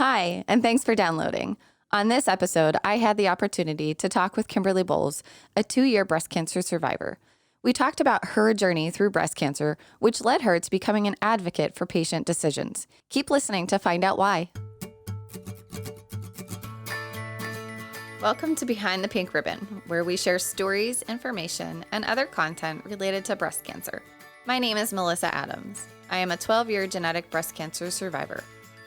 Hi, and thanks for downloading. On this episode, I had the opportunity to talk with Kimberly Bowles, a 2-year breast cancer survivor. We talked about her journey through breast cancer, which led her to becoming an advocate for patient decisions. Keep listening to find out why. Welcome to Behind the Pink Ribbon, where we share stories, information, and other content related to breast cancer. My name is Melissa Adams. I am a 12-year genetic breast cancer survivor.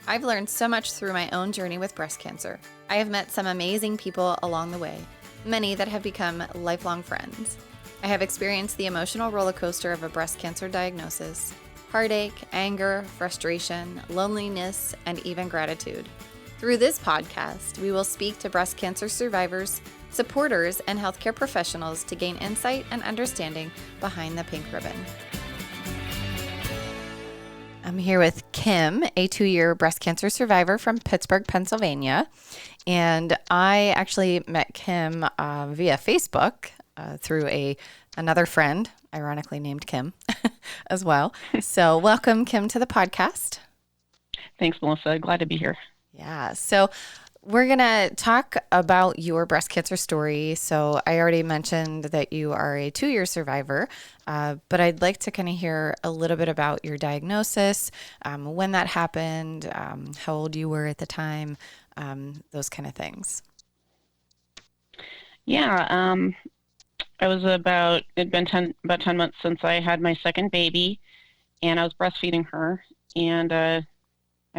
I've learned so much through my own journey with breast cancer. I have met some amazing people along the way, many that have become lifelong friends. I have experienced the emotional roller coaster of a breast cancer diagnosis, heartache, anger, frustration, loneliness, and even gratitude. Through this podcast, we will speak to breast cancer survivors, supporters, and healthcare professionals to gain insight and understanding behind the pink ribbon. I'm here with Kim, a 2-year breast cancer survivor from Pittsburgh, Pennsylvania. And I actually met Kim via Facebook through another friend, ironically named Kim, as well. So welcome, Kim, to the podcast. Thanks, Melissa. Glad to be here. Yeah. So we're going to talk about your breast cancer story. So I already mentioned that you are a 2-year survivor, but I'd like to kind of hear a little bit about your diagnosis, when that happened, how old you were at the time, those kind of things. Yeah, I was it'd been about 10 months since I had my second baby, and I was breastfeeding her, and I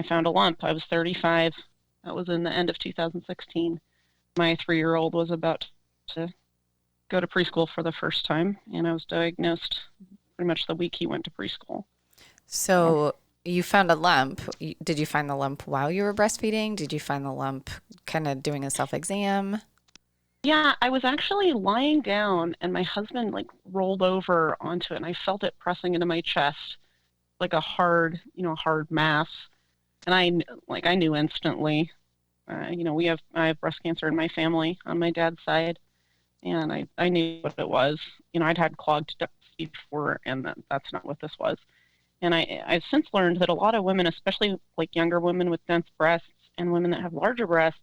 found a lump. I was 35. That was in the end of 2016. My 3-year-old was about to go to preschool for the first time, and I was diagnosed pretty much the week he went to preschool. So you found a lump. Did you find the lump while you were breastfeeding? Did you find the lump kind of doing a self-exam? Yeah, I was actually lying down, and my husband rolled over onto it, and I felt it pressing into my chest like a hard mass. And I knew instantly. I have breast cancer in my family on my dad's side, and I knew what it was. I'd had clogged ducts before, and that's not what this was. And I've since learned that a lot of women, especially younger women with dense breasts and women that have larger breasts,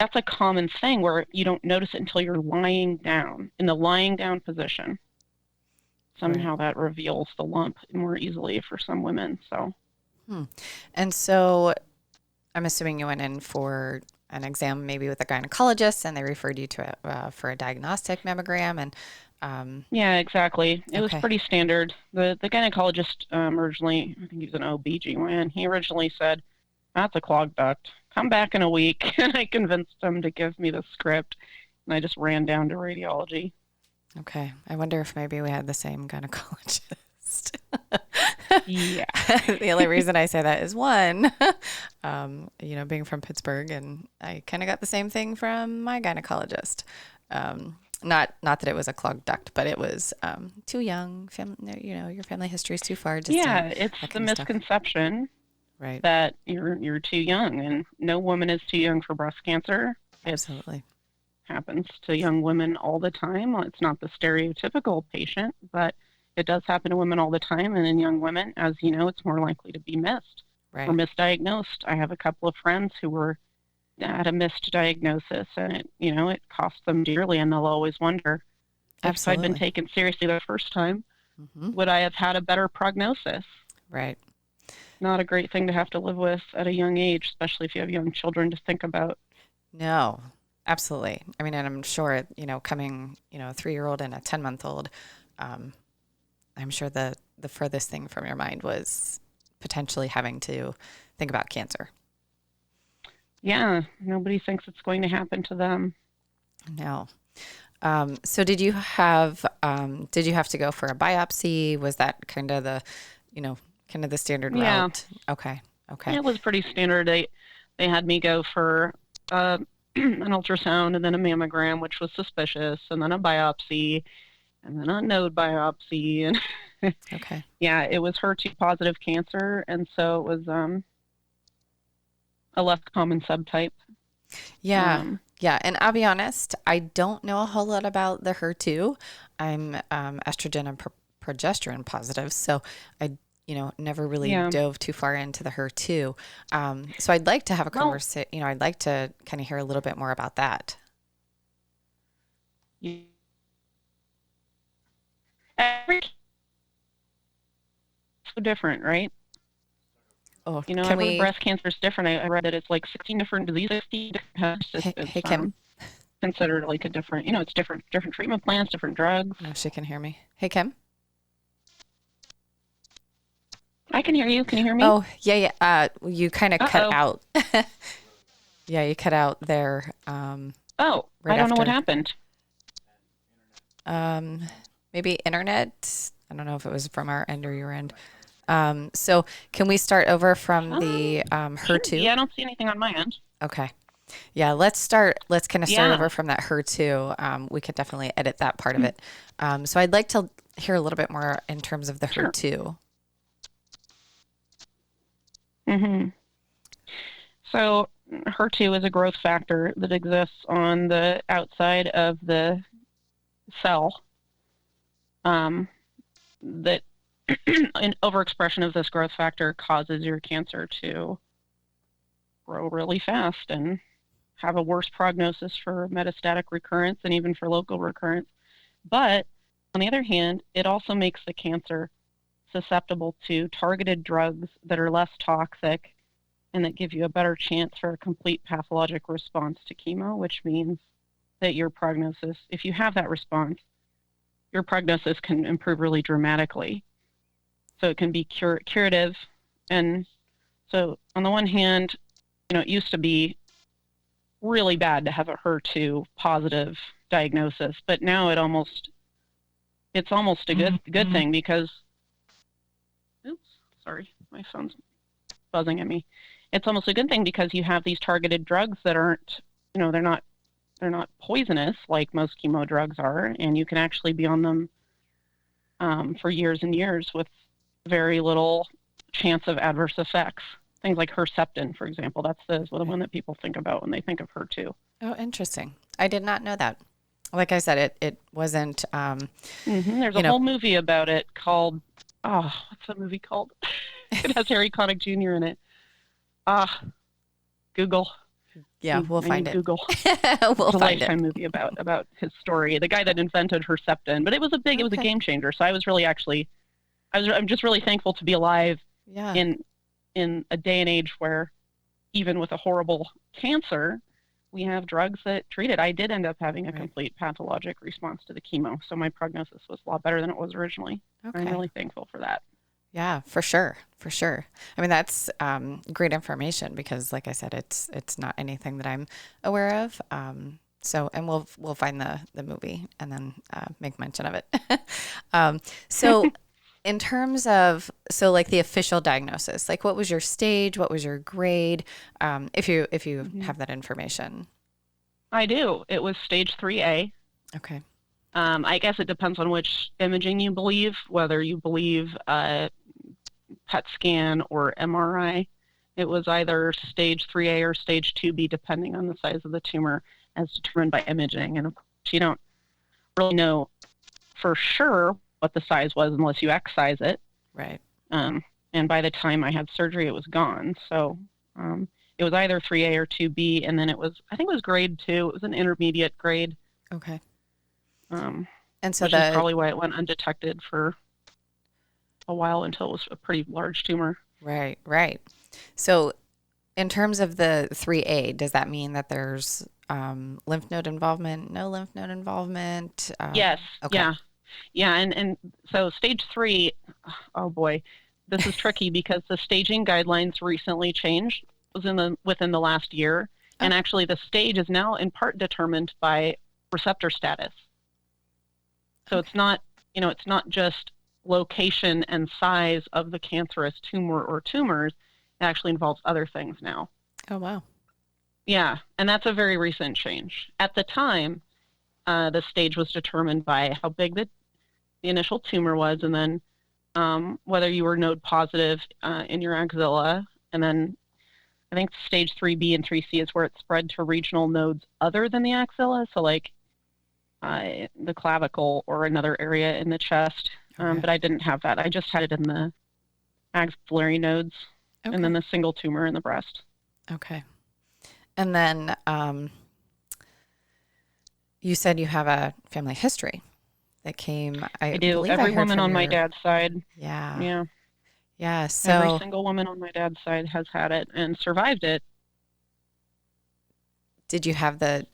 that's a common thing where you don't notice it until you're lying down, in the lying down position. Somehow that reveals the lump more easily for some women. So. And so I'm assuming you went in for an exam maybe with a gynecologist, and they referred you to for a diagnostic mammogram. And yeah, exactly. It was pretty standard. The gynecologist originally, I think he was an OB/GYN, he originally said, that's a clogged duct. Come back in a week. And I convinced him to give me the script, and I just ran down to radiology. Okay. I wonder if maybe we had the same gynecologist. Yeah. The only reason I say that is one, being from Pittsburgh, and I kind of got the same thing from my gynecologist. Not that it was a clogged duct, but it was too young. Your family history is too far. It's the misconception, right, that you're too young, and no woman is too young for breast cancer. Absolutely. It happens to young women all the time. It's not the stereotypical patient, but it does happen to women all the time, and in young women, as you know, it's more likely to be missed or misdiagnosed. I have a couple of friends who had a missed diagnosis, and it cost them dearly, and they'll always wonder, if I'd been taken seriously the first time, would I have had a better prognosis? Right. Not a great thing to have to live with at a young age, especially if you have young children to think about. No, absolutely. I mean, and I'm sure, coming, a 3-year-old and a 10-month-old, I'm sure the furthest thing from your mind was potentially having to think about cancer. Yeah, nobody thinks it's going to happen to them. No. So did you have to go for a biopsy? Was that kind of the standard route? Okay. It was pretty standard. They had me go for an ultrasound and then a mammogram, which was suspicious, and then a biopsy, and then a node biopsy, and yeah, it was HER2 positive cancer, and so it was a less common subtype. Yeah, and I'll be honest, I don't know a whole lot about the HER2. I'm estrogen and progesterone positive, so I never really Yeah. dove too far into the HER2. So I'd like to have a Well, conversation, I'd like to kind of hear a little bit more about that. every case is so different, right? Oh, Every breast cancer is different. I read that it's like 16 different diseases, 16 different hey, Kim. Considered like a different, it's different treatment plans, different drugs. No, she can hear me. Hey, Kim. I can hear you. Can you hear me? Oh, yeah. You kind of cut out. Yeah, you cut out there. I right don't know what after. happened. Maybe internet. I don't know if it was from our end or your end. So can we start over from the HER2? Sure. Yeah, I don't see anything on my end. Okay. Yeah, let's kind of start over from that HER2. We could definitely edit that part of it. So I'd like to hear a little bit more in terms of the HER2. Mm-hmm. So HER2 is a growth factor that exists on the outside of the cell. That an overexpression of this growth factor causes your cancer to grow really fast and have a worse prognosis for metastatic recurrence and even for local recurrence. But on the other hand, it also makes the cancer susceptible to targeted drugs that are less toxic and that give you a better chance for a complete pathologic response to chemo, which means that your prognosis, if you have that response, your prognosis can improve really dramatically. So it can be curative. And so on the one hand, it used to be really bad to have a HER2 positive diagnosis, but now it's almost a good thing because, oops, sorry, my phone's buzzing at me. It's almost a good thing because you have these targeted drugs that aren't, they're not poisonous like most chemo drugs are, and you can actually be on them for years and years with very little chance of adverse effects. Things like Herceptin, for example, that's the one that people think about when they think of HER2. Oh, interesting. I did not know that. Like I said, it wasn't. There's a whole movie about it called, what's that movie called? It has Harry Connick Jr. in it. Google. Yeah, we'll find it. Google. We'll it's a find Lifetime movie about his story. The guy that invented Herceptin, but it was it was a game changer. So I was really I'm just really thankful to be alive in a day and age where even with a horrible cancer, we have drugs that treat it. I did end up having a complete pathologic response to the chemo, so my prognosis was a lot better than it was originally. Okay. I'm really thankful for that. Yeah, for sure. I mean, that's great information because, like I said, it's not anything that I'm aware of. So, and we'll find the movie and then make mention of it. So, in terms of like the official diagnosis, like what was your stage, what was your grade, if you have that information? I do. It was stage 3A. Okay. I guess it depends on which imaging you believe, whether you believe PET scan or MRI. It was either stage 3A or stage 2B, depending on the size of the tumor as determined by imaging. And of course, you don't really know for sure what the size was unless you excise it. Right. And by the time I had surgery, it was gone. So it was either 3A or 2B, and then I think it was grade 2. It was an intermediate grade. Okay. And so which is probably why it went undetected for a while until it was a pretty large tumor. Right. So in terms of the 3A, does that mean that there's lymph node involvement, no lymph node involvement? Yes. Okay. Yeah. And so stage 3, oh boy, this is tricky because the staging guidelines recently changed within the last year. Oh. And actually the stage is now in part determined by receptor status. So it's not just location and size of the cancerous tumor or tumors. It actually involves other things now. Oh, wow. Yeah, and that's a very recent change. At the time, the stage was determined by how big the initial tumor was, and then whether you were node positive in your axilla. And then I think stage 3B and 3C is where it spread to regional nodes other than the axilla, so like the clavicle or another area in the chest. Okay. But I didn't have that. I just had it in axillary nodes, Okay. and then the single tumor in the breast. Okay. And then you said you have a family history that came, I I do. believe I Every heard woman from on my your, dad's side, yeah. yeah, Yeah. every So single woman on my dad's side has had it and survived it. did you have the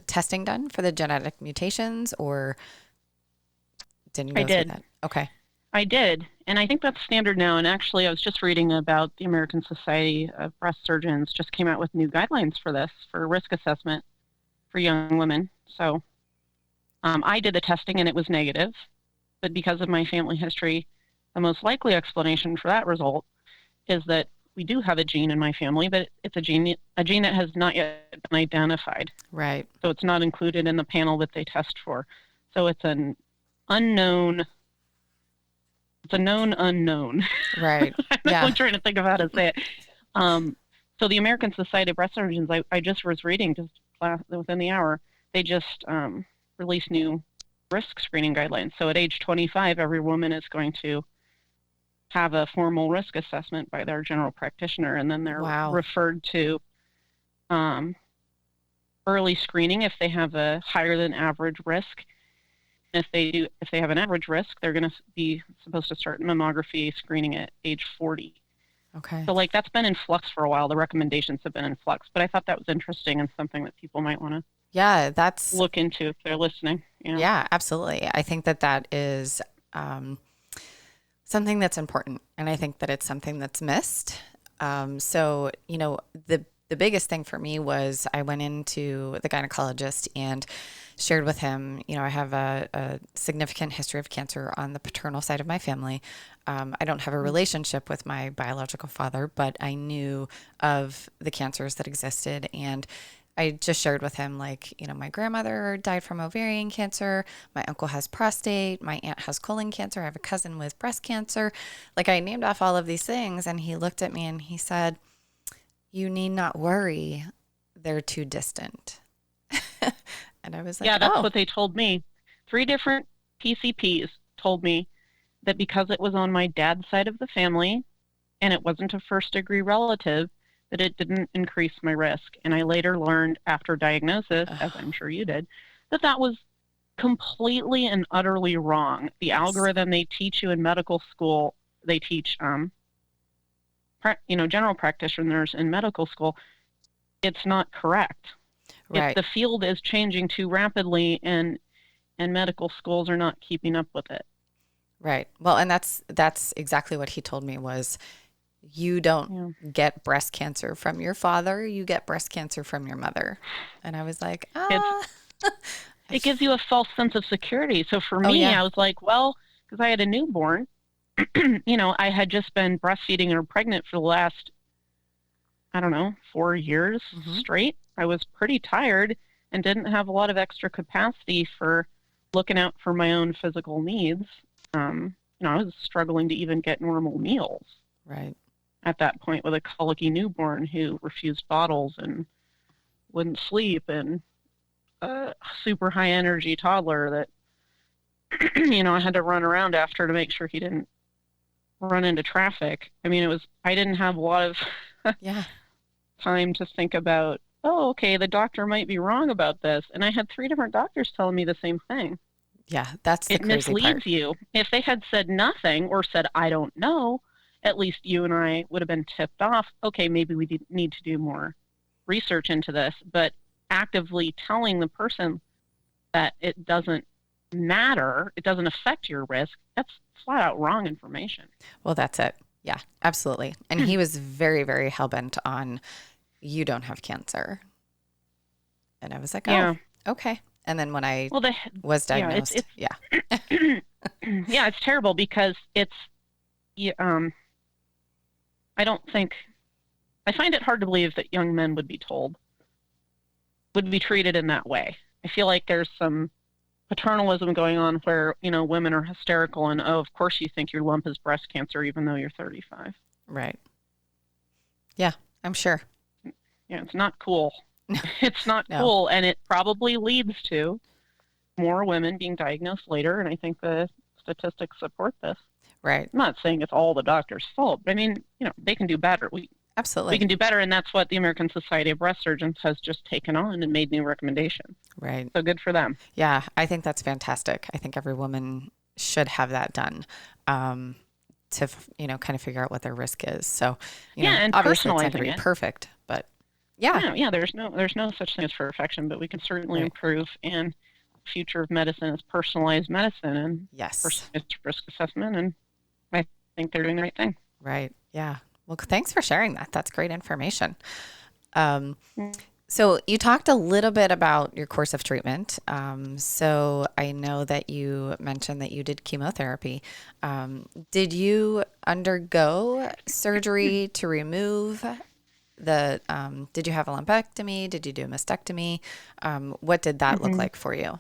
testing done for the genetic mutations or didn't I go through did. that? Okay. I did. And I think that's standard now. And actually, I was just reading about the American Society of Breast Surgeons just came out with new guidelines for this, for risk assessment for young women. So I did the testing and it was negative. But because of my family history, the most likely explanation for that result is that we do have a gene in my family, but it's a gene that has not yet been identified. Right. So it's not included in the panel that they test for. So it's an unknown. It's a known unknown. Right. Yeah. I'm trying to think of how to say it. So the American Society of Breast Surgeons, I just was reading just within the hour, they just released new risk screening guidelines. So at age 25, every woman is going to have a formal risk assessment by their general practitioner, and then they're Wow. referred to early screening if they have a higher than average risk. If they have an average risk, they're going to be supposed to start mammography screening at age 40. Okay. So like that's been in flux for a while. The recommendations have been in flux, but I thought that was interesting and something that people might want to that's look into if they're listening. Yeah, absolutely. I think that is something that's important, and I think that it's something that's missed. So, the biggest thing for me was I went into the gynecologist and shared with him, I have a significant history of cancer on the paternal side of my family. I don't have a relationship with my biological father, but I knew of the cancers that existed, and I just shared with him, like, my grandmother died from ovarian cancer. My uncle has prostate. My aunt has colon cancer. I have a cousin with breast cancer. Like, I named off all of these things, and he looked at me and he said, "You need not worry. They're too distant." And I was like, yeah, that's oh, what they told me. 3 different PCPs told me that because it was on my dad's side of the family and it wasn't a first degree relative, that it didn't increase my risk. And I later learned after diagnosis, as I'm sure you did, that was completely and utterly wrong. The algorithm they teach you in medical school, they teach, general practitioners in medical school, it's not correct. right. The field is changing too rapidly, and medical schools are not keeping up with it. Right. Well, and that's exactly what he told me was, you don't get breast cancer from your father, you get breast cancer from your mother. And I was like, it gives you a false sense of security. So for me, I was like, well, because I had a newborn, I had just been breastfeeding or pregnant for the last, 4 years straight. I was pretty tired and didn't have a lot of extra capacity for looking out for my own physical needs. I was struggling to even get normal meals. Right. At that point, with a colicky newborn who refused bottles and wouldn't sleep, and a super high energy toddler that I had to run around after to make sure he didn't run into traffic. I didn't have a lot of time to think about, oh, okay, the doctor might be wrong about this. And I had 3 different doctors telling me the same thing. Yeah, that's the crazy part. It misleads you. If they had said nothing or said, I don't know, at least you and I would have been tipped off, okay, maybe we need to do more research into this. But actively telling the person that it doesn't matter, it doesn't affect your risk, that's flat out wrong information. Well, that's it. Yeah, absolutely. And he was very, very hell-bent on, you don't have cancer. And I was like, oh, okay. And then when I was diagnosed, it's terrible because it's, I find it hard to believe that young men would be treated in that way. I feel like there's some paternalism going on where, women are hysterical and, oh, of course you think your lump is breast cancer even though you're 35. Right. Yeah, I'm sure. Yeah, it's not cool. It's not cool, and it probably leads to more women being diagnosed later, and I think the statistics support this. Right. I'm not saying it's all the doctor's fault, but I mean, they can do better. We Absolutely. can do better, and that's what the American Society of Breast Surgeons has just taken on and made new recommendations. Right. So good for them. Yeah, I think that's fantastic. I think every woman should have that done, to, kind of figure out what their risk is. So, And obviously it's not going personalizing to be it. perfect, but yeah. Yeah, there's no such thing as perfection, but we can certainly Right. improve. And the future of medicine is personalized medicine and Yes. personalized risk assessment, and I think they're doing the right thing. Right. Yeah. Well, thanks for sharing that. That's great information. Um, Mm. So you talked a little bit about your course of treatment. So I know that you mentioned that you did chemotherapy. Did you undergo surgery to remove did you have a lumpectomy? Did you do a mastectomy? What did that look like for you?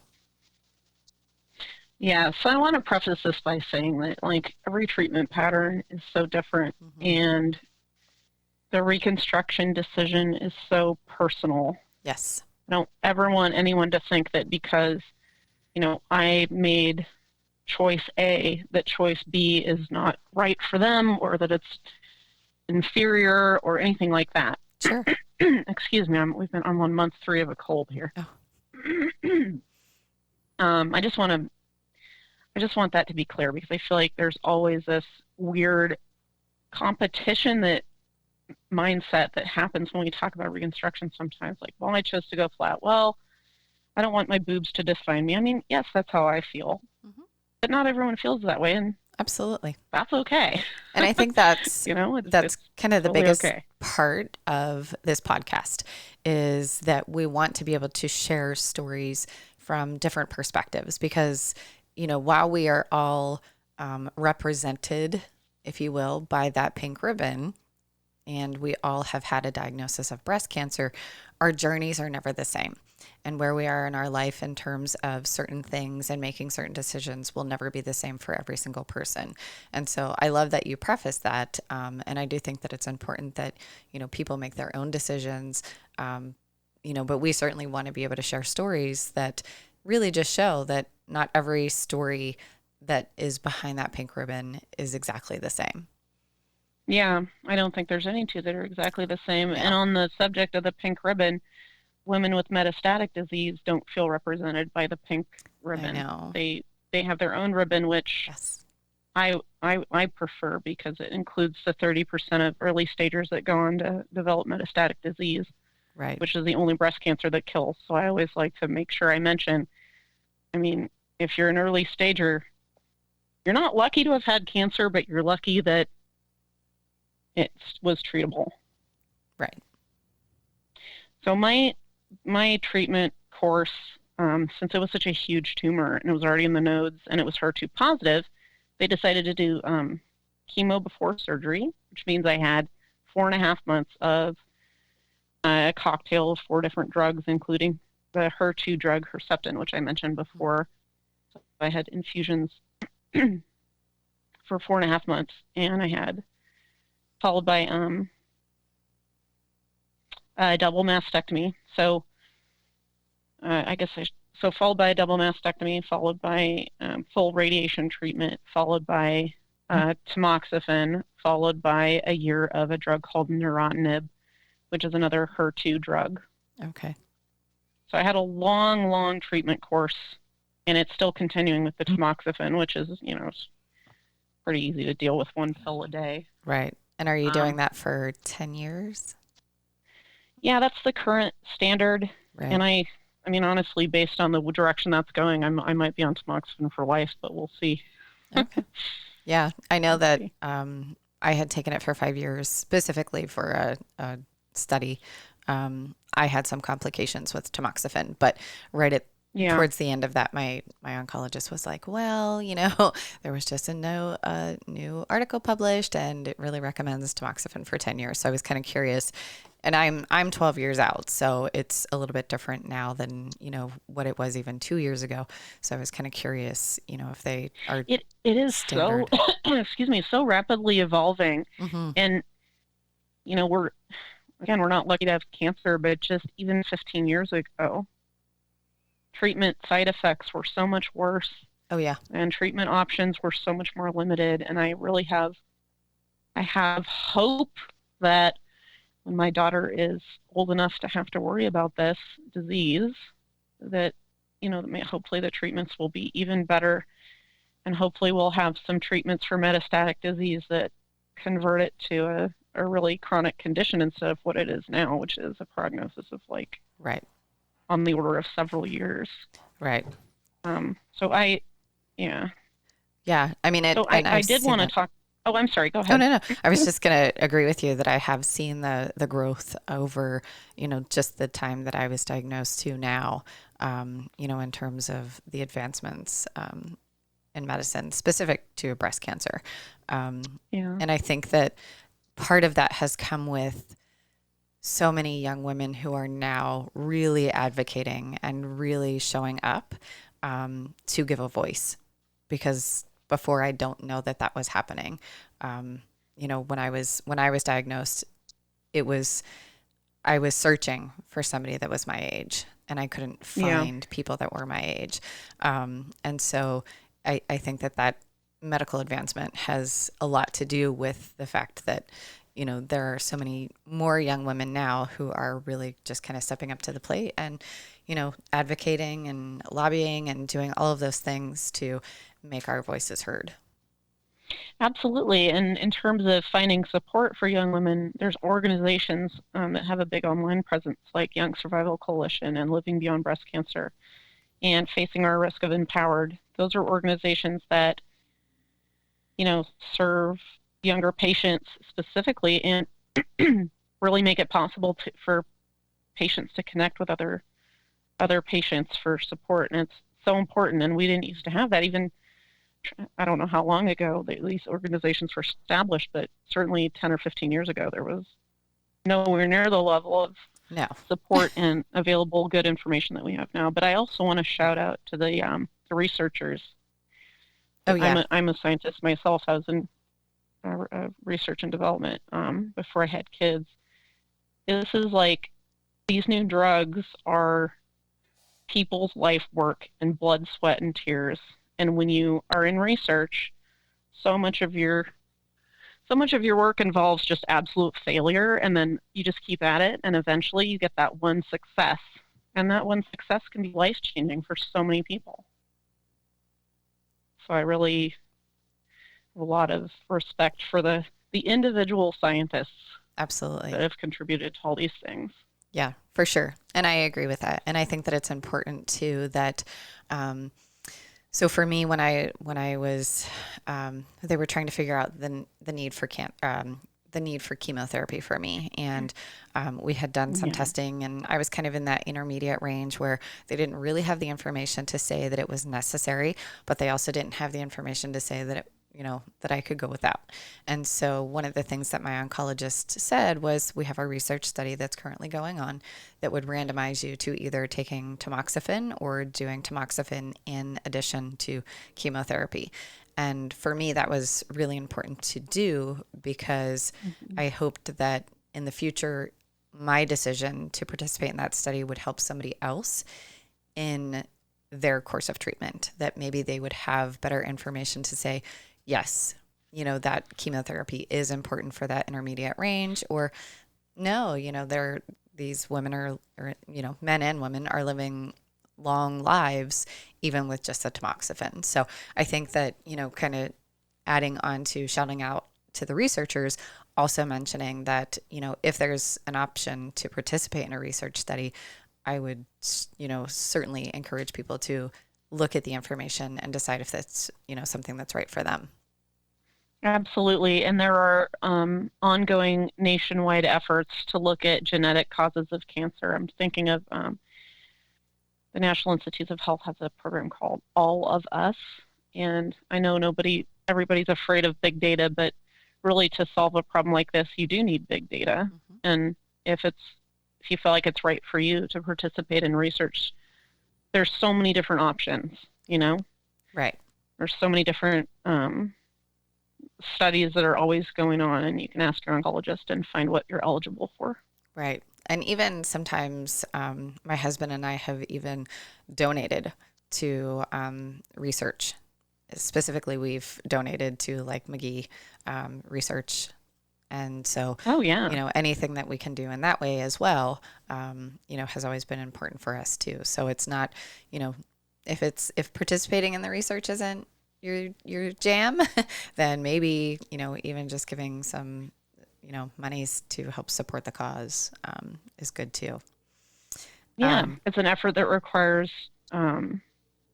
Yeah, so I want to preface this by saying that every treatment pattern is so different, and the reconstruction decision is so personal. Yes. I don't ever want anyone to think that because, I made choice A, that choice B is not right for them, or that it's inferior or anything like that. Sure. Excuse me, I'm on month 3 of a cold here. Oh. I just want that to be clear, because I feel like there's always this weird competition mindset that happens when we talk about reconstruction sometimes. Well, I chose to go flat. Well, I don't want my boobs to define me. I mean, yes, that's how I feel. But not everyone feels that way, and absolutely. that's okay. And I think that's it's kind of the totally biggest okay. part of this podcast, is that we want to be able to share stories from different perspectives, because, while we are all represented, if you will, by that pink ribbon, and we all have had a diagnosis of breast cancer, our journeys are never the same. And where we are in our life in terms of certain things and making certain decisions will never be the same for every single person. And so I love that you preface that. And I do think that it's important that, people make their own decisions, but we certainly want to be able to share stories that really just show that not every story that is behind that pink ribbon is exactly the same. Yeah, I don't think there's any two that are exactly the same. Yeah. And on the subject of the pink ribbon, women with metastatic disease don't feel represented by the pink ribbon. I know. They have their own ribbon, which yes. I prefer, because it includes the 30% of early stagers that go on to develop metastatic disease, right, which is the only breast cancer that kills. So I always like to make sure I mention, if you're an early stager, you're not lucky to have had cancer, but you're lucky that it was treatable. Right. So my treatment course, since it was such a huge tumor and it was already in the nodes and it was HER2 positive, they decided to do chemo before surgery, which means I had 4.5 months of a cocktail of 4 different drugs, including the HER2 drug Herceptin, which I mentioned before. So I had infusions for 4.5 months, and I had followed by a double mastectomy. So followed by a double mastectomy, followed by full radiation treatment, followed by tamoxifen, followed by a year of a drug called neurontinib, which is another HER2 drug. Okay. So I had a long, long treatment course, and it's still continuing with the tamoxifen, which is, it's pretty easy to deal with, 1 pill a day. Right. And are you doing that for 10 years? Yeah, that's the current standard. Right. And I honestly, based on the direction that's going, I might be on tamoxifen for life, but we'll see. Okay. Yeah, I know that I had taken it for 5 years, specifically for a study. I had some complications with tamoxifen, but towards the end of that, my oncologist was like, well, there was just a new article published, and it really recommends tamoxifen for 10 years. So I was kind of curious, and I'm 12 years out, so it's a little bit different now than, what it was even 2 years ago. So I was kind of curious, if they are. It is standard. so, excuse me, so rapidly evolving. Mm-hmm. And, we're not lucky to have cancer, but just even 15 years ago, treatment side effects were so much worse. Oh, yeah. and treatment options were so much more limited. And I have hope that when my daughter is old enough to have to worry about this disease, that, hopefully the treatments will be even better, and hopefully we'll have some treatments for metastatic disease that convert it to a really chronic condition instead of what it is now, which is a prognosis of like Right. on the order of several years. Right. So yeah. Yeah. I mean, So I did want to talk. Oh, I'm sorry. Go Oh, ahead. no. I was just going to agree with you that I have seen the growth over, just the time that I was diagnosed to now, in terms of the advancements in medicine specific to breast cancer. Yeah. And I think that part of that has come with so many young women who are now really advocating and really showing up to give a voice, because before I don't know that was happening. When I was diagnosed, I was searching for somebody that was my age, and I couldn't find people that were my age. And so I think that medical advancement has a lot to do with the fact that, there are so many more young women now who are really just kind of stepping up to the plate and, advocating and lobbying and doing all of those things to make our voices heard. Absolutely. And in terms of finding support for young women, there's organizations that have a big online presence, like Young Survival Coalition and Living Beyond Breast Cancer and Facing Our Risk of Empowered. Those are organizations that, serve younger patients specifically and really make it possible for patients to connect with other patients for support. And it's so important. And we didn't used to have that. Even, I don't know how long ago these organizations were established, but certainly 10 or 15 years ago, there was nowhere near the level of support and available good information that we have now. But I also want to shout out to the researchers. Oh, yeah. I'm a scientist myself. I was in research and development before I had kids. This is like, these new drugs are people's life work and blood, sweat, and tears. And when you are in research, so much of your work involves just absolute failure, and then you just keep at it, and eventually you get that one success. And that one success can be life-changing for so many people. So I really have a lot of respect for the individual scientists. Absolutely. That have contributed to all these things. Yeah, for sure. And I agree with that. And I think that it's important too that, so for me, when I was, they were trying to figure out the need for the need for chemotherapy for me. And we had done some testing, and I was kind of in that intermediate range where they didn't really have the information to say that it was necessary, but they also didn't have the information to say that it, that I could go without. And so one of the things that my oncologist said was, we have a research study that's currently going on that would randomize you to either taking tamoxifen or doing tamoxifen in addition to chemotherapy. And for me, that was really important to do because I hoped that in the future, my decision to participate in that study would help somebody else in their course of treatment, that maybe they would have better information to say, yes, that chemotherapy is important for that intermediate range, or no, these women are, men and women are living long lives, even with just a tamoxifen. So I think that, kind of adding on to shouting out to the researchers, also mentioning that, if there's an option to participate in a research study, I would, certainly encourage people to look at the information and decide if that's, something that's right for them. Absolutely. And there are ongoing nationwide efforts to look at genetic causes of cancer. I'm thinking of the National Institutes of Health has a program called All of Us. And I know everybody's afraid of big data, but really to solve a problem like this, you do need big data. Mm-hmm. And if you feel like it's right for you to participate in research, there's so many different options, Right. There's so many different studies that are always going on, and you can ask your oncologist and find what you're eligible for. Right. And even sometimes my husband and I have even donated to research. Specifically, we've donated to like McGee research. And so, oh yeah, you know, anything that we can do in that way as well, you know, has always been important for us too. So it's not, you know, if participating in the research isn't your jam, then maybe, you know, even just giving some, you know, monies to help support the cause is good too. Yeah, it's an effort that requires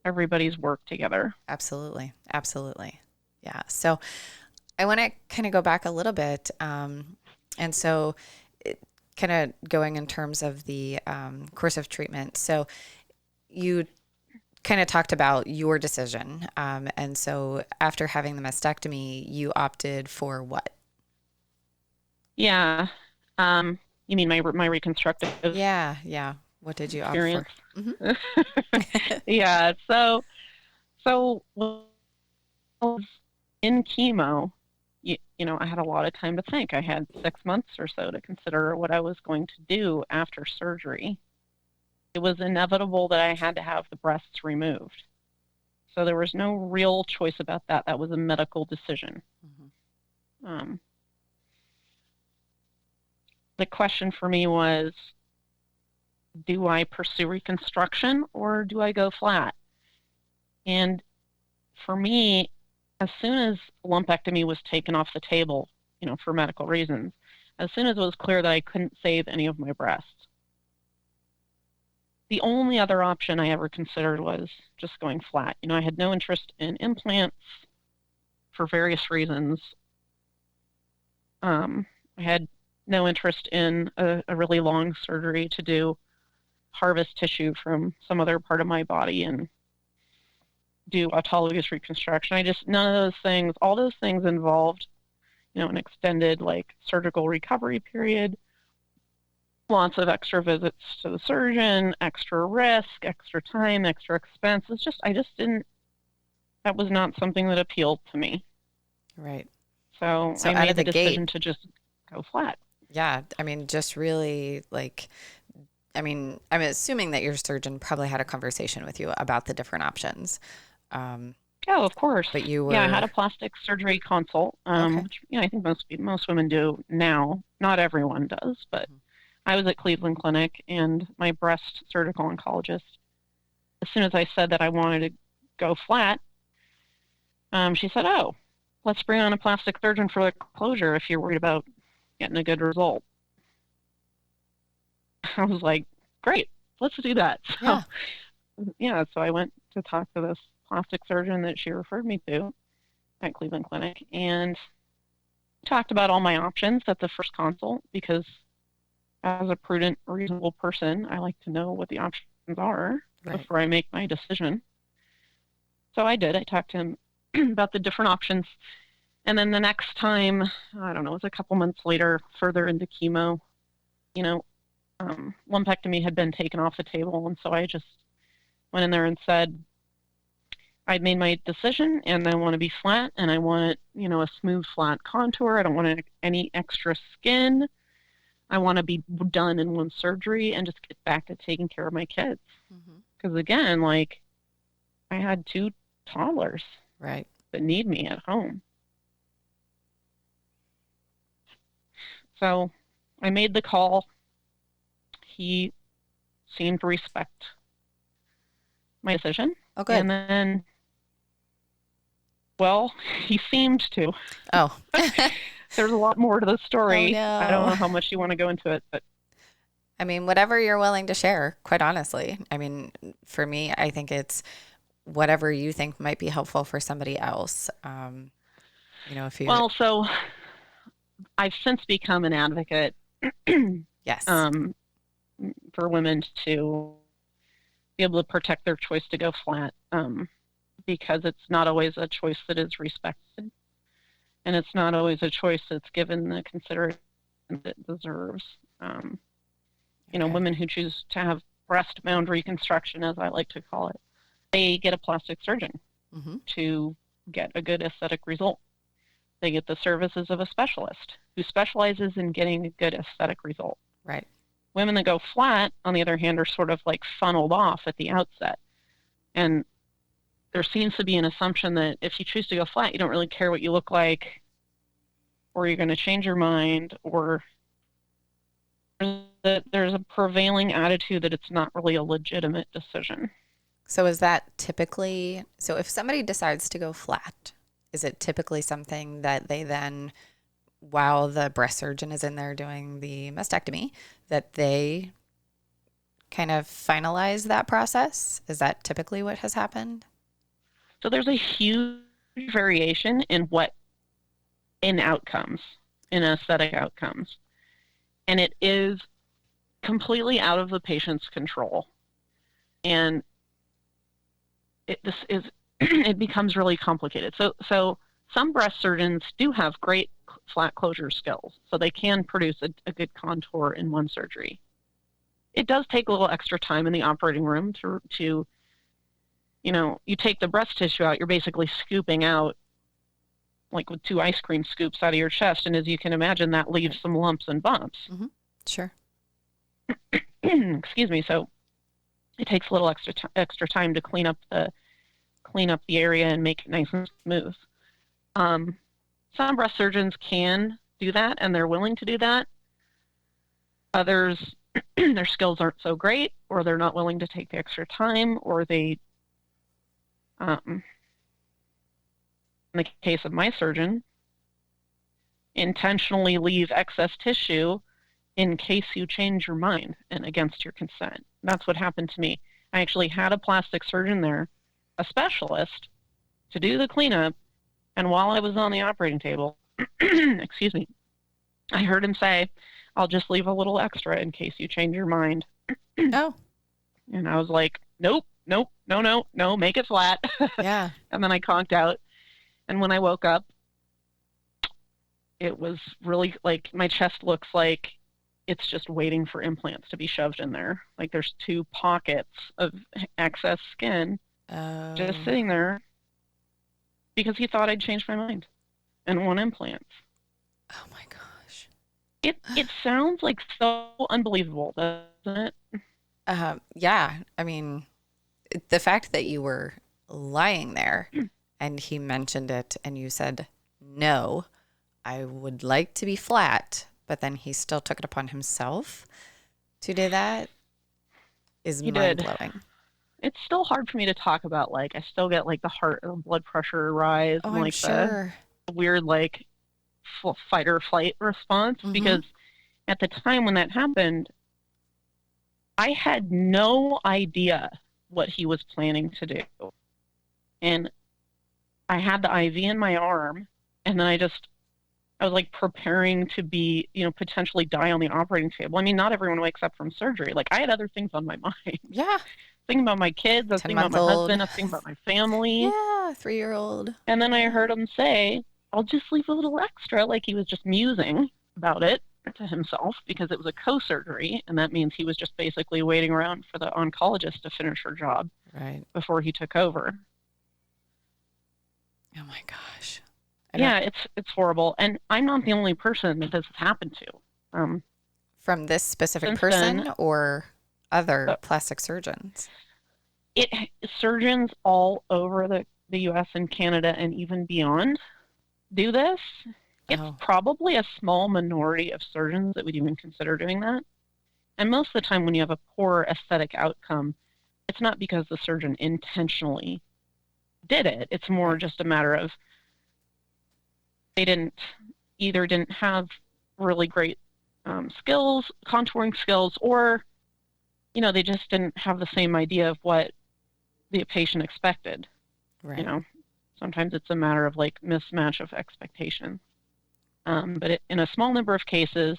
everybody's work together. Absolutely. Absolutely. Yeah. So I want to kind of go back a little bit. And so kind of going in terms of the course of treatment. So you kind of talked about your decision. And so after having the mastectomy, you opted for what? Yeah. You mean my reconstructive Yeah. Yeah. What did you experience? opt for? Mm-hmm. Yeah. So when I was in chemo, you know, I had a lot of time to think. I had 6 months or so to consider what I was going to do after surgery. It was inevitable that I had to have the breasts removed. So there was no real choice about that. That was a medical decision. Mm-hmm. The question for me was, do I pursue reconstruction or do I go flat? And for me, as soon as lumpectomy was taken off the table, you know, for medical reasons, as soon as it was clear that I couldn't save any of my breasts, the only other option I ever considered was just going flat. You know, I had no interest in implants for various reasons. I had no interest in a really long surgery to do harvest tissue from some other part of my body and do autologous reconstruction. None of those things, all those things involved, you know, an extended like surgical recovery period, lots of extra visits to the surgeon, extra risk, extra time, extra expense. That was not something that appealed to me. Right. So I made the decision to just go flat. Yeah. I mean, just really like, I mean, I'm assuming that your surgeon probably had a conversation with you about the different options. Oh, of course. But you were... Yeah, I had a plastic surgery consult, okay. Which, you know, I think most women do now. Not everyone does, but mm-hmm. I was at Cleveland Clinic, and my breast surgical oncologist, as soon as I said that I wanted to go flat, she said, oh, let's bring on a plastic surgeon for the closure if you're worried about getting a good result. I was like, great, let's do that. So I went to talk to this plastic surgeon that she referred me to at Cleveland Clinic and talked about all my options at the first consult, because as a prudent, reasonable person, I like to know what the options are before I make my decision. So I did. I talked to him about the different options. And then the next time, I don't know, it was a couple months later, further into chemo, you know, lumpectomy had been taken off the table. And so I just went in there and said, I'd made my decision and I want to be flat, and I want, you know, a smooth, flat contour. I don't want any extra skin. I want to be done in one surgery and just get back to taking care of my kids. Because again, like, I had 2 toddlers that need me at home. So I made the call. He seemed to respect my decision. Oh, good. And then, well, he seemed to. Oh. There's a lot more to the story. Oh, no. I don't know how much you want to go into it, but I mean, whatever you're willing to share, quite honestly. I mean, for me, I think it's whatever you think might be helpful for somebody else. You know, if you... Well, so I've since become an advocate. Yes. For women to be able to protect their choice to go flat, because it's not always a choice that is respected, and it's not always a choice that's given the consideration that it deserves. You know, women who choose to have breast mound reconstruction, as I like to call it, they get a plastic surgeon to get a good aesthetic result. They get the services of a specialist who specializes in getting a good aesthetic result. Right. Women that go flat, on the other hand, are sort of like funneled off at the outset. And there seems to be an assumption that if you choose to go flat, you don't really care what you look like, or you're going to change your mind, or that there's a prevailing attitude that it's not really a legitimate decision. So is that typically, so if somebody decides to go flat, is it typically something that they then, while the breast surgeon is in there doing the mastectomy, that they kind of finalize that process? Is that typically what has happened? So there's a huge variation in outcomes, in aesthetic outcomes. And it is completely out of the patient's control. And it becomes really complicated. So some breast surgeons do have great flat closure skills, so they can produce a good contour in one surgery. It does take a little extra time in the operating room to you take the breast tissue out, you're basically scooping out like with 2 ice cream scoops out of your chest, and as you can imagine, that leaves some lumps and bumps. Mm-hmm. Sure. Excuse me. So it takes a little extra time to clean up the area and make it nice and smooth. Some breast surgeons can do that, and they're willing to do that. Others, their skills aren't so great, or they're not willing to take the extra time, or they, in the case of my surgeon, intentionally leave excess tissue in case you change your mind and against your consent. That's what happened to me. I actually had a plastic surgeon there, a specialist, to do the cleanup, and while I was on the operating table, excuse me, I heard him say, "I'll just leave a little extra in case you change your mind." Oh. And I was like, nope, no, make it flat. Yeah. And then I conked out. And when I woke up, it was really like my chest looks like it's just waiting for implants to be shoved in there. Like there's 2 pockets of excess skin just sitting there because he thought I'd changed my mind and want implants. Oh my gosh. It sounds like so unbelievable, doesn't it? Yeah. I mean, the fact that you were lying there and he mentioned it and you said, "No, I would like to be flat," but then he still took it upon himself to do that is mind-blowing. It's still hard for me to talk about. Like, I still get like the heart or blood pressure rise and like the weird like fight or flight response, because at the time when that happened, I had no idea what he was planning to do. And I had the IV in my arm, and then I was like preparing to be, potentially die on the operating table. I mean, not everyone wakes up from surgery. Like, I had other things on my mind. Yeah. Thinking about my kids, I was thinking about my husband, I was thinking about my family. Yeah, 3-year-old. And then I heard him say, "I'll just leave a little extra," like he was just musing about it to himself, because it was a co-surgery, and that means he was just basically waiting around for the oncologist to finish her job before he took over. Oh my gosh. Yeah, it's horrible. And I'm not the only person that this has happened to. From this specific person or other plastic surgeons? Surgeons all over the U.S. and Canada and even beyond do this. It's probably a small minority of surgeons that would even consider doing that. And most of the time when you have a poor aesthetic outcome, it's not because the surgeon intentionally did it. It's more just a matter of they didn't have really great skills, contouring skills, or, they just didn't have the same idea of what the patient expected. Right. Sometimes it's a matter of like mismatch of expectation. But in a small number of cases,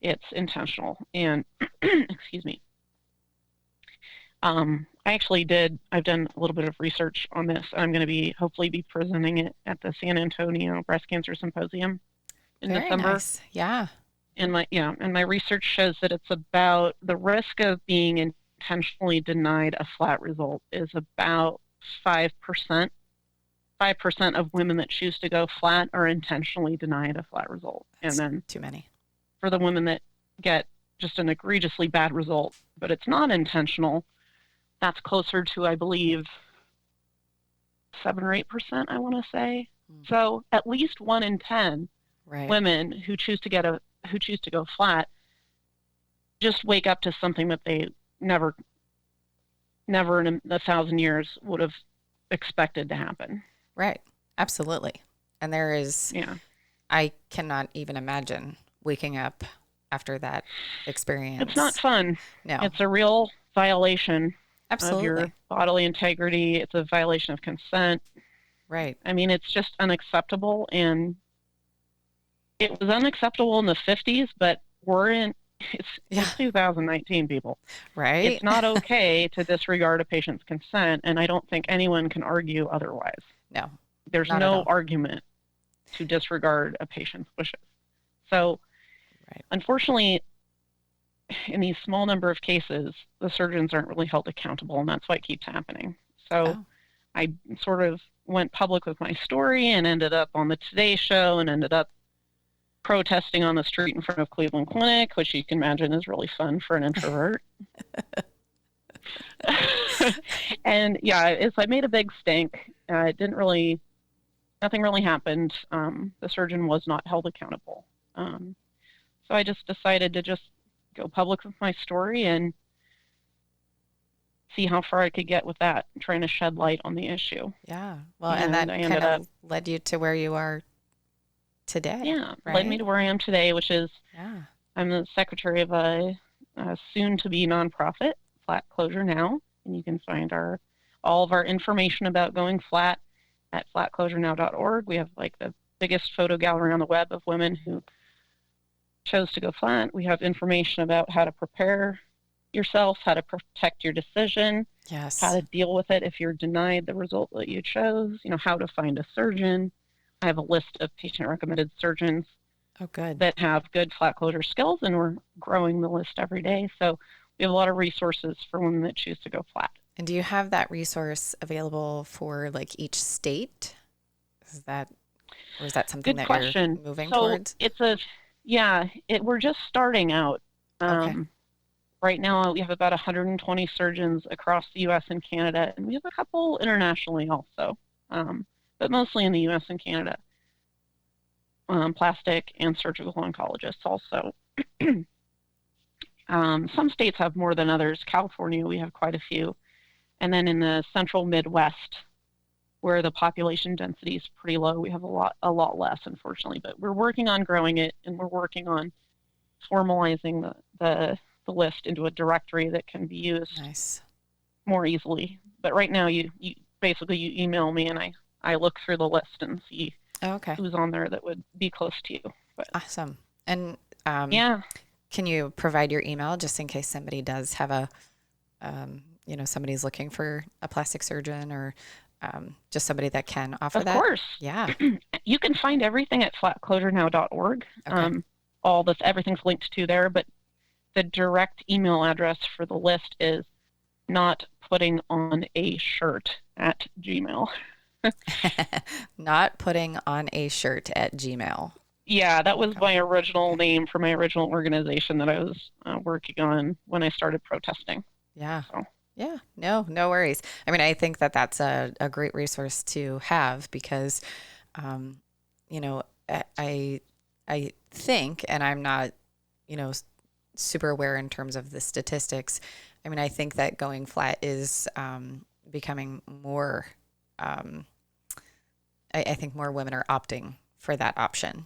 it's intentional. And excuse me. I've done a little bit of research on this. I'm going to hopefully be presenting it at the San Antonio Breast Cancer Symposium in December. Nice. Yeah. And my research shows that it's about the risk of being intentionally denied a flat result is about 5%. 5% of women that choose to go flat are intentionally denied a flat result. That's and then too many. For the women that get just an egregiously bad result, but it's not intentional, that's closer to, I believe, 7 or 8%, I want to say. So at least 1 in 10 Right. women who choose to go flat just wake up to something that they never in a 1,000 years would have expected to happen. Right. Absolutely. And there is, Yeah. I cannot even imagine waking up after that experience. It's not fun. No. It's a real violation of your Absolutely. bodily integrity. It's a violation of consent. Right. I mean, it's just unacceptable. And it was unacceptable in the 50s, but it's 2019, people. Right. It's not okay to disregard a patient's consent, and I don't think anyone can argue otherwise. No. There's Not at no all. argument to disregard a patient's wishes. So, Right. unfortunately, in these small number of cases, the surgeons aren't really held accountable, and that's why it keeps happening. So I sort of went public with my story and ended up on the Today Show and ended up protesting on the street in front of Cleveland Clinic, which you can imagine is really fun for an introvert. And yeah, I made a big stink. Nothing really happened. The surgeon was not held accountable. So I just decided to just go public with my story and see how far I could get with that, trying to shed light on the issue. Yeah. Well, and that kind of led you to where you are today. Yeah, right? Led me to where I am today, which is I'm the secretary of a soon-to-be nonprofit, Flat Closure Now, and you can find all of our information about going flat at flatclosurenow.org. We have like the biggest photo gallery on the web of women who chose to go flat. We have information about how to prepare yourself, how to protect your decision, how to deal with it if you're denied the result that you chose, how to find a surgeon. I have a list of patient-recommended surgeons that have good flat closure skills, and we're growing the list every day. So we have a lot of resources for women that choose to go flat. And do you have that resource available for like each state? Is that something good that question. You're moving towards? We're just starting out. Right now, we have about 120 surgeons across the U.S. and Canada, and we have a couple internationally also, but mostly in the U.S. and Canada. Plastic and surgical oncologists also. Some states have more than others. California, we have quite a few. And then in the central Midwest, where the population density is pretty low, we have a lot less, unfortunately. But we're working on growing it, and we're working on formalizing the list into a directory that can be used more easily. But right now, you email me, and I look through the list and see who's on there that would be close to you. But, awesome. And can you provide your email just in case somebody does have somebody's looking for a plastic surgeon or just somebody that can offer that? Of course. Yeah. You can find everything at flatclosurenow.org. Everything's linked to there, but the direct email address for the list is notputtingonashirt@gmail. Not putting on a shirt at Gmail. Yeah, that was my original name for my original organization that I was working on when I started protesting. Yeah. So. Yeah, no worries. I mean, I think that that's a great resource to have because, I think, and I'm not, super aware in terms of the statistics. I mean, I think that going flat is becoming more, I think more women are opting for that option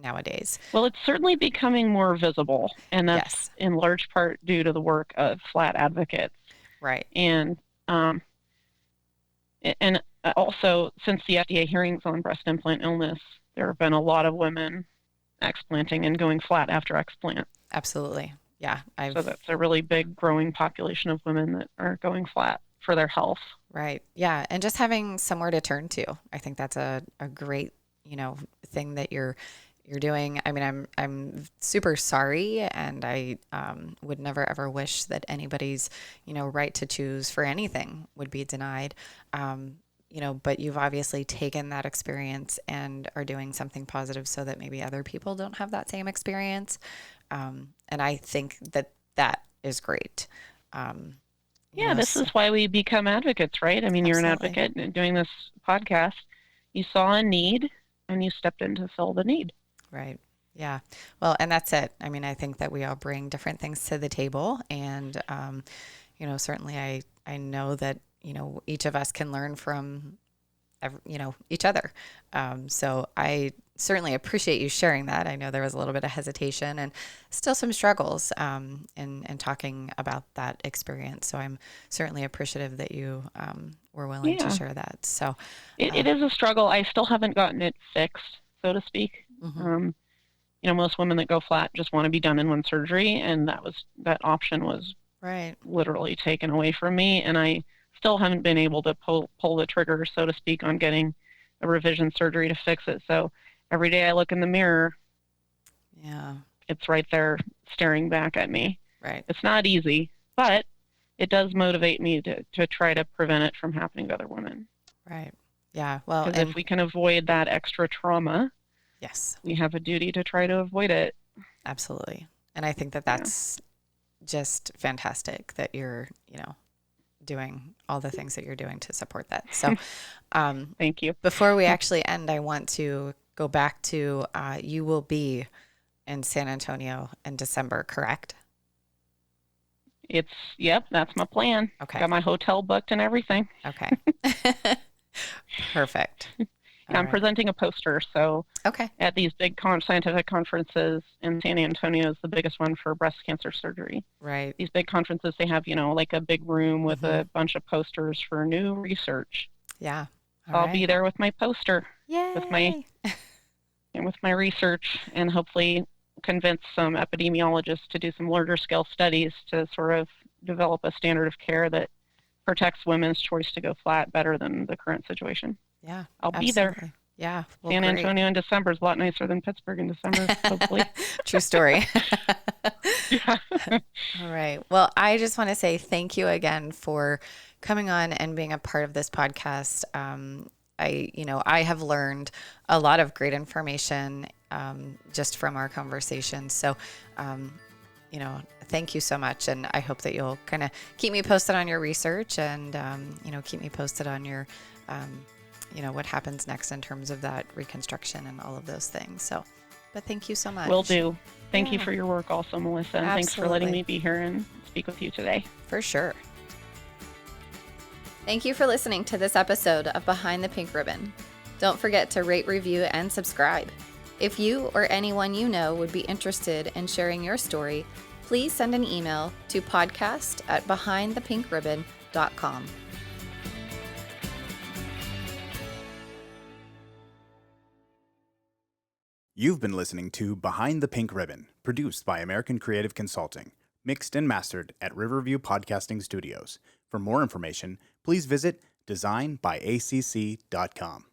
nowadays. Well, it's certainly becoming more visible, and that's in large part due to the work of flat advocates. Right. And also, since the FDA hearings on breast implant illness, there have been a lot of women explanting and going flat after explant. Absolutely. Yeah. So that's a really big growing population of women that are going flat for their health. Right. Yeah. And just having somewhere to turn to. I think that's a great, thing that you're doing. I mean, I'm super sorry, and I would never ever wish that anybody's, right to choose for anything would be denied. But you've obviously taken that experience and are doing something positive so that maybe other people don't have that same experience. And I think that is great. Yeah, this is why we become advocates, right? I mean, you're an Absolutely. advocate and doing this podcast. You saw a need and you stepped in to fill the need. Right. Yeah. Well, and that's it. I mean, I think that we all bring different things to the table. And, certainly I know that, each of us can learn from, each other. So I certainly appreciate you sharing that. I know there was a little bit of hesitation and still some struggles in talking about that experience. So I'm certainly appreciative that you were willing to share that. So it is a struggle. I still haven't gotten it fixed, so to speak. Mm-hmm. Most women that go flat just want to be done in one surgery, and that option was right. literally taken away from me, and I still haven't been able to pull the trigger, so to speak, on getting a revision surgery to fix it. So every day I look in the mirror, it's right there staring back at me. Right. It's not easy, but it does motivate me to try to prevent it from happening to other women. Right. Yeah. Well, because if we can avoid that extra trauma, yes, we have a duty to try to avoid it. Absolutely. And I think that that's just fantastic that you're, doing all the things that you're doing to support that. So thank you. Before we actually end, I want to go back to you will be in San Antonio in December, correct? Yep, that's my plan. Okay. Got my hotel booked and everything. Okay. Perfect. Yeah, I'm presenting a poster. So okay. At these big scientific conferences, in San Antonio is the biggest one for breast cancer surgery. Right. These big conferences, they have, like a big room with a bunch of posters for new research. Yeah. So I'll be there with my poster. Yay. with my research, and hopefully convince some epidemiologists to do some larger scale studies to sort of develop a standard of care that protects women's choice to go flat better than the current situation. Yeah, I'll be there. Yeah. Well, San Antonio in December is a lot nicer than Pittsburgh in December, hopefully. True story. Yeah. All right. Well, I just want to say thank you again for coming on and being a part of this podcast. I have learned a lot of great information just from our conversation. So, thank you so much. And I hope that you'll kind of keep me posted on your research and, keep me posted on your, what happens next in terms of that reconstruction and all of those things. So, but thank you so much. Will do. Thank you for your work also, Melissa. And thanks for letting me be here and speak with you today. For sure. Thank you for listening to this episode of Behind the Pink Ribbon. Don't forget to rate, review, and subscribe. If you or anyone you know would be interested in sharing your story, please send an email to podcast@behindthepink.ribbon.com. You've been listening to Behind the Pink Ribbon, produced by American Creative Consulting, mixed and mastered at Riverview Podcasting Studios. For more information, please visit designbyacc.com.